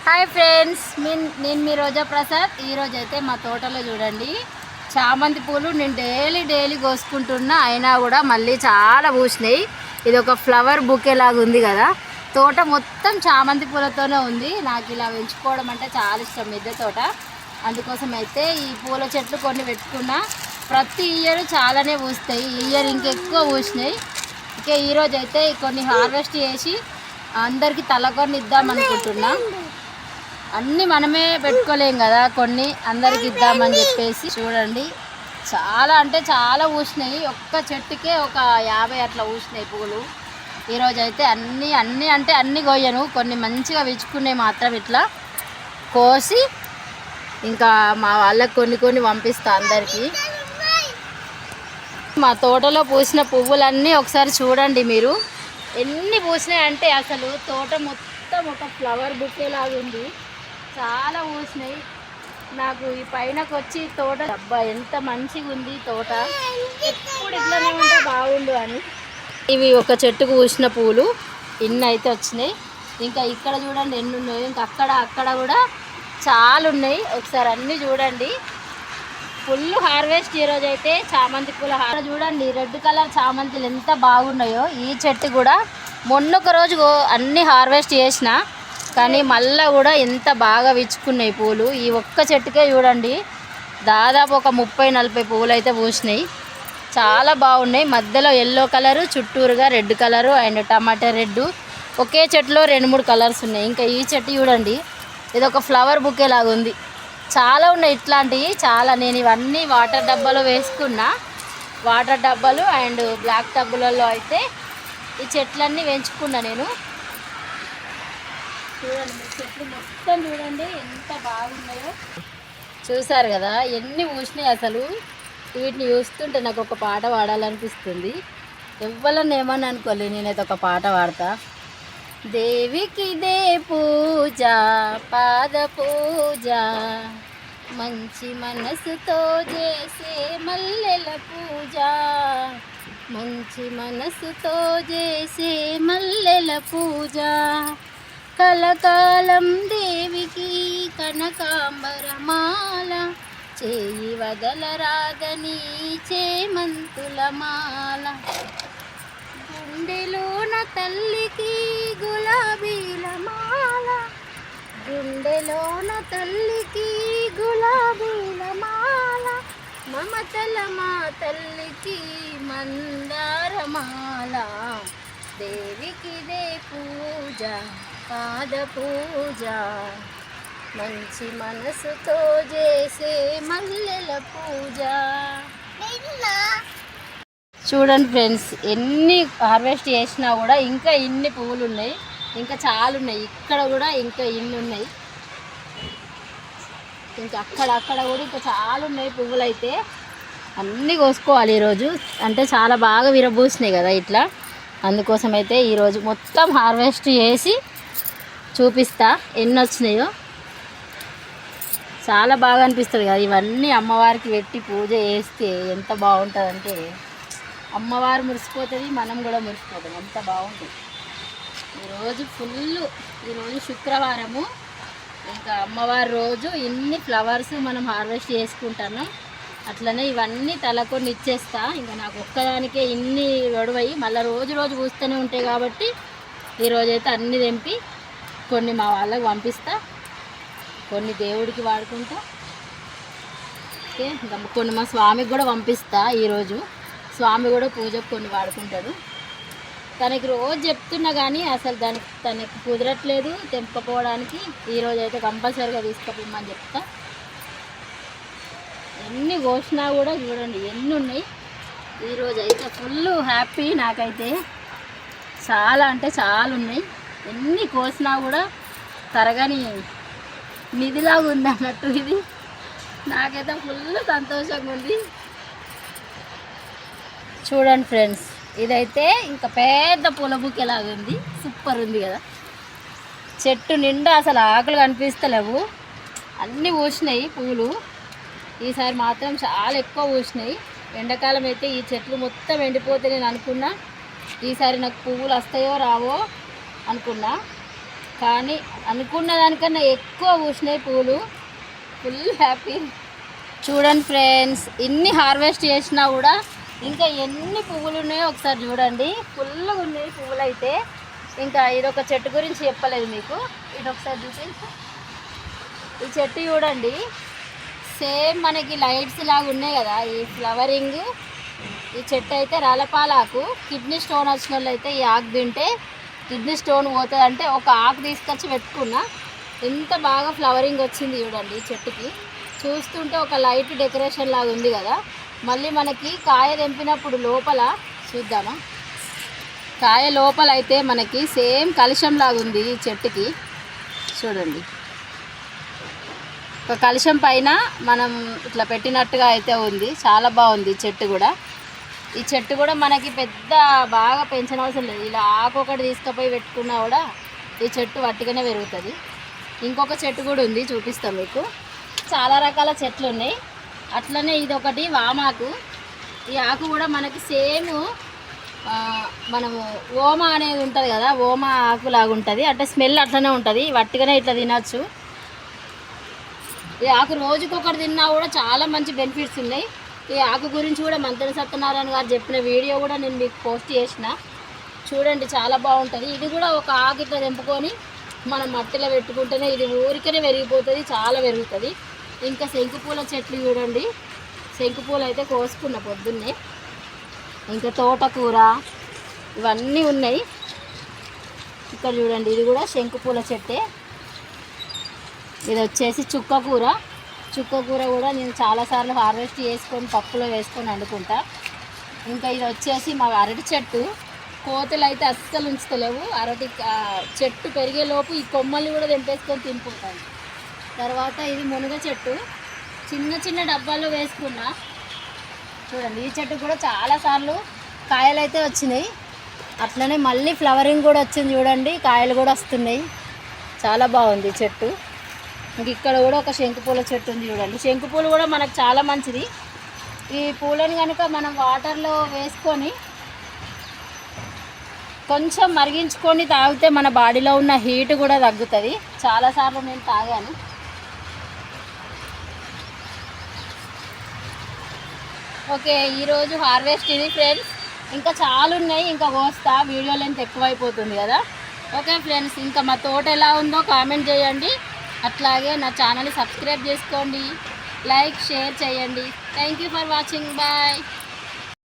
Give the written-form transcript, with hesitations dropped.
Hi friends, నేను మీ రోజా ప్రసాద్. ఈరోజు అయితే మా తోటలో చూడండి చామంతి పూలు నేను డైలీ కోసుకుంటున్నా, అయినా కూడా మళ్ళీ చాలా పూసినాయి. ఇది ఒక ఫ్లవర్ బుకే లాగా ఉంది కదా. తోట మొత్తం చామంతి పూలతోనే ఉంది. నాకు ఇలా పెంచుకోవడం అంటే చాలా ఇష్టం, మిద్దె తోట. అందుకోసం అయితే ఈ పూల చెట్లు కొన్ని పెట్టుకున్నా. ప్రతి ఇయర్ చాలానే పూస్తాయి, ఈ ఇయర్ ఇంకెక్కువ పూసినాయి. ఇంకా ఈరోజు అయితే కొన్ని హార్వెస్ట్ చేసి అందరికీ తలకొని ఇద్దామనుకుంటున్నా. అన్నీ మనమే పెట్టుకోలేం కదా, కొన్ని అందరికి ఇద్దామని చెప్పేసి. చూడండి చాలా అంటే చాలా పూసినాయి. ఒక్క చెట్టుకే ఒక 50 అట్లా పూసినాయి పూలు. ఈరోజు అయితే అన్నీ కోయను, కొన్ని మంచిగా విచ్చుకున్నాయి మాత్రం ఇట్లా కోసి ఇంకా మా వాళ్ళకి కొన్ని పంపిస్తా అందరికీ. మా తోటలో పూసిన పువ్వులన్నీ ఒకసారి చూడండి మీరు, ఎన్ని పూసినాయి అంటే అసలు తోట మొత్తం ఒక ఫ్లవర్ బుకే లాగా ఉంది. చాలా పూసినాయి. నాకు ఈ పైనకు వచ్చి తోట అబ్బా ఎంత మంచిగా ఉంది తోట, ఎప్పుడు ఇట్లనే ఉంటే బాగుండు అని. ఇవి ఒక చెట్టుకు పూసిన పూలు ఇన్ని అయితే వచ్చినాయి. ఇంకా ఇక్కడ చూడండి ఎన్ని ఉన్నాయో, ఇంకా అక్కడ కూడా చాలా ఉన్నాయి. ఒకసారి అన్నీ చూడండి. ఫుల్ హార్వెస్ట్ ఈరోజు అయితే చామంతి పూల చూడండి, రెడ్ కలర్ చామంతులు ఎంత బాగున్నాయో. ఈ చెట్టు కూడా మొన్నొక రోజు అన్నీ హార్వెస్ట్ చేసిన, కానీ మళ్ళీ కూడా ఎంత బాగా విచ్చుకున్నాయి పూలు. ఈ ఒక్క చెట్టుకే చూడండి దాదాపు ఒక 30-40 పువ్వులు అయితే పూసినాయి. చాలా బాగున్నాయి. మధ్యలో ఎల్లో కలరు, చుట్టూరుగా రెడ్ కలరు అండ్ టమాటా రెడ్. ఒకే చెట్టులో 2-3 కలర్స్ ఉన్నాయి. ఇంకా ఈ చెట్టు చూడండి, ఇది ఒక ఫ్లవర్ బుకే లాగా ఉంది. చాలా ఉన్నాయి ఇట్లాంటివి చాలా. నేను ఇవన్నీ వాటర్ డబ్బాలో వేసుకున్నా. వాటర్ డబ్బాలు అండ్ బ్లాక్ టబ్బులలో అయితే ఈ చెట్లన్నీ పెంచుకున్నా నేను. చూడండి చెట్లు మొత్తం చూడండి ఎంత బాగున్నాయో. చూసారు కదా ఎన్ని పూసినాయి అసలు. వీటిని చూస్తుంటే నాకు ఒక పాట పాడాలనిపిస్తుంది. ఎవ్వరని ఏమని అనుకోలే, నేనైతే ఒక పాట పాడతా. దేవికి దే పూజ పాద పూజ, మంచి మనసుతో చేసే మల్లెల పూజ, మంచి మనసుతో చేసే మల్లెల పూజ, కలకాలం దేవికి కనకాంబరమాల, చేయి వదలరాదని చేమంతుల మాల, గుండెలోన తల్లికి గులాబీల మాల, గుండెలోన తల్లికి గులాబీల మాల, మమతల మా తల్లికి మందారమాల, దేవికి దే పూజ పాద పూజ, మంచి మనసుతో చేసే మల్లెల పూజ. చూడండి ఫ్రెండ్స్, ఎన్ని హార్వెస్ట్ చేసినా కూడా ఇంకా ఇన్ని పువ్వులు ఉన్నాయి, ఇంకా చాలా ఉన్నాయి. ఇక్కడ కూడా ఇంకా ఇన్ని ఉన్నాయి. ఇంకా అక్కడ కూడా ఇంకా చాలా ఉన్నాయి పువ్వులు. అయితే అన్నీ కోసుకోవాలి ఈరోజు, అంటే చాలా బాగా విరబూసినాయి కదా ఇట్లా. అందుకోసం అయితే ఈరోజు మొత్తం హార్వెస్ట్ చేసి చూపిస్తా ఎన్ని వచ్చినాయో. చాలా బాగా అనిపిస్తుంది కదా ఇవన్నీ అమ్మవారికి పెట్టి పూజ చేస్తే ఎంత బాగుంటుందంటే, అమ్మవారు మురిసిపోతుంది, మనం కూడా మురిసిపోతాం, అంత బాగుంటుంది. ఈరోజు శుక్రవారము, ఇంకా అమ్మవారి రోజు ఇన్ని ఫ్లవర్స్ మనం హార్వెస్ట్ చేసుకుంటాను. అట్లనే ఇవన్నీ తలకొని ఇచ్చేస్తా. ఇంకా నాకు ఒక్కదానికే ఇన్ని గొడవయి మళ్ళీ రోజు పూస్తూనే ఉంటాయి కాబట్టి ఈరోజైతే అన్నీ తెంపి కొన్ని మా వాళ్ళకి పంపిస్తా, కొన్ని దేవుడికి వాడుకుంటా. ఓకే, కొన్ని మా స్వామికి కూడా పంపిస్తా. ఈరోజు స్వామి కూడా పూజకు కొన్ని వాడుకుంటాడు. తనకి రోజు చెప్తున్నా కానీ అసలు తనకి కుదరట్లేదు తెంపకపోవడానికి. ఈరోజు అయితే కంపల్సరీగా తీసుకుపోమని చెప్తా. ఎన్ని కోసినా కూడా చూడండి ఎన్ని ఉన్నాయి. ఈరోజు అయితే ఫుల్ హ్యాపీ నాకైతే. చాలా అంటే చాలా ఉన్నాయి. ఎన్ని కోసినా కూడా తరగని నిధిలాగా ఉంది అన్నట్టు. ఇది నాకైతే ఫుల్ సంతోషంగా ఉంది. చూడండి ఫ్రెండ్స్, ఇదైతే ఇంకా పెద్ద పూల బుకేలాగా ఉంది. సూపర్ ఉంది కదా. చెట్టు నిండా అసలు ఆకులు కనిపిస్తలేవు, అన్నీ పూసినాయి పూలు. ఈసారి మాత్రం చాలా ఎక్కువ పూసినాయి. ఎండాకాలం అయితే ఈ చెట్లు మొత్తం ఎండిపోతే నేను అనుకున్నా ఈసారి నాకు పువ్వులు వస్తాయో రావో అనుకున్నా, కానీ అనుకున్న దానికన్నా ఎక్కువ పూసినాయి పూలు. Full happy. చూడండి ఫ్రెండ్స్, ఇన్ని హార్వెస్ట్ చేసినా కూడా ఇంకా ఎన్ని పువ్వులు ఉన్నాయో ఒకసారి చూడండి. ఫుల్గా ఉన్నాయి పువ్వులు అయితే. ఇంకా ఇదొక చెట్టు గురించి చెప్పలేదు మీకు, ఇది ఒకసారి చూపించు. ఈ చెట్టు చూడండి, సేమ్ మనకి లైట్స్ లాగా ఉన్నాయి కదా ఈ ఫ్లవరింగ్. ఈ చెట్టు అయితే రలపాలాకు. కిడ్నీ స్టోన్ వచ్చిన వాళ్ళు అయితే ఈ ఆకు తింటే కిడ్నీ స్టోన్ పోతుంది అంటే ఒక ఆకు తీసుకొచ్చి పెట్టుకున్నా. ఎంత బాగా ఫ్లవరింగ్ వచ్చింది చూడండి ఈ చెట్టుకి. చూస్తుంటే ఒక లైట్ డెకరేషన్ లాగా ఉంది కదా. మళ్ళీ మనకి కాయ తెంపినప్పుడు లోపల చూద్దామా, కాయ లోపల అయితే మనకి సేమ్ కలశం లాగా ఉంది ఈ చెట్టుకి. చూడండి, ఒక కలశం పైన మనం ఇట్లా పెట్టినట్టుగా అయితే ఉంది. చాలా బాగుంది చెట్టు కూడా. ఈ చెట్టు కూడా మనకి పెద్ద బాగా పెంచనవసరం లేదు. ఇలా ఆకు ఒకటి తీసుకుపోయి పెట్టుకున్నా కూడా ఈ చెట్టు వట్టిగానే పెరుగుతుంది. ఇంకొక చెట్టు కూడా ఉంది, చూపిస్తాం మీకు. చాలా రకాల చెట్లు ఉన్నాయి. అట్లనే ఇది ఒకటి వామాకు. ఈ ఆకు కూడా మనకి సేమ్ మనము ఓమ అనేది ఉంటుంది కదా, ఓమ ఆకులాగా ఉంటుంది. అంటే స్మెల్ అట్లనే ఉంటుంది, వట్టిగానే ఇట్లా తినచ్చు. ఈ ఆకు రోజుకొకటి తిన్నా కూడా చాలా మంచి బెనిఫిట్స్ ఉన్నాయి. ఈ ఆకు గురించి కూడా మంతెన సత్యనారాయణ గారు చెప్పిన వీడియో కూడా నేను మీకు పోస్ట్ చేసిన, చూడండి, చాలా బాగుంటుంది. ఇది కూడా ఒక ఆకు ఇట్లా తెంపుకొని మనం మట్టిలో పెట్టుకుంటేనే ఇది ఊరికనే పెరిగిపోతుంది, చాలా పెరుగుతుంది. ఇంకా శంకుపూల చెట్లు చూడండి, శంకుపూలు అయితే కోసుకున్న పొద్దున్నే. ఇంకా తోటకూర ఇవన్నీ ఉన్నాయి. ఇక్కడ చూడండి, ఇది కూడా శంకుపూల చెట్టే. ఇది వచ్చేసి చుక్కకూర. చుక్కకూర కూడా నేను చాలాసార్లు హార్వెస్ట్ చేసుకొని పప్పులో వేసుకొని వండుకుంటా. ఇంకా ఇది వచ్చేసి మా అరటి చెట్టు. కోతులు అయితే అస్సలు ఉంచుతలేవు. అరటి చెట్టు పెరిగేలోపు ఈ కొమ్మల్ని కూడా తెంపేసుకొని తింపుకుంటాను. తర్వాత ఇది మునగ చెట్టు, చిన్న చిన్న డబ్బాల్లో వేసుకున్నా. చూడండి, ఈ చెట్టు కూడా చాలాసార్లు కాయలు అయితే వచ్చినాయి. అట్లనే మళ్ళీ ఫ్లవరింగ్ కూడా వచ్చింది చూడండి, కాయలు కూడా వస్తున్నాయి. చాలా బాగుంది చెట్టు. ఇంక ఇక్కడ కూడా ఒక శంకుపూల చెట్టు ఉంది చూడండి. శంకుపూలు కూడా మనకు చాలా మంచిది. ఈ పూలను కనుక మనం వాటర్లో వేసుకొని కొంచెం మరిగించుకొని తాగితే మన బాడీలో ఉన్న హీట్ కూడా తగ్గుతుంది. చాలాసార్లు నేను తాగాను. ఓకే, ఈరోజు హార్వెస్ట్ ఇది ఫ్రెండ్స్. ఇంకా చాలా ఉన్నాయి, ఇంకా కోస్తా. వీడియో లెంత్ ఎక్కువైపోతుంది కదా. ఓకే ఫ్రెండ్స్, ఇంకా మా తోట ఎలా ఉందో కామెంట్ చేయండి. అట్లాగే నా ఛానల్ని సబ్స్క్రైబ్ చేసుకోండి, లైక్ షేర్ చేయండి. Thank you for watching. Bye.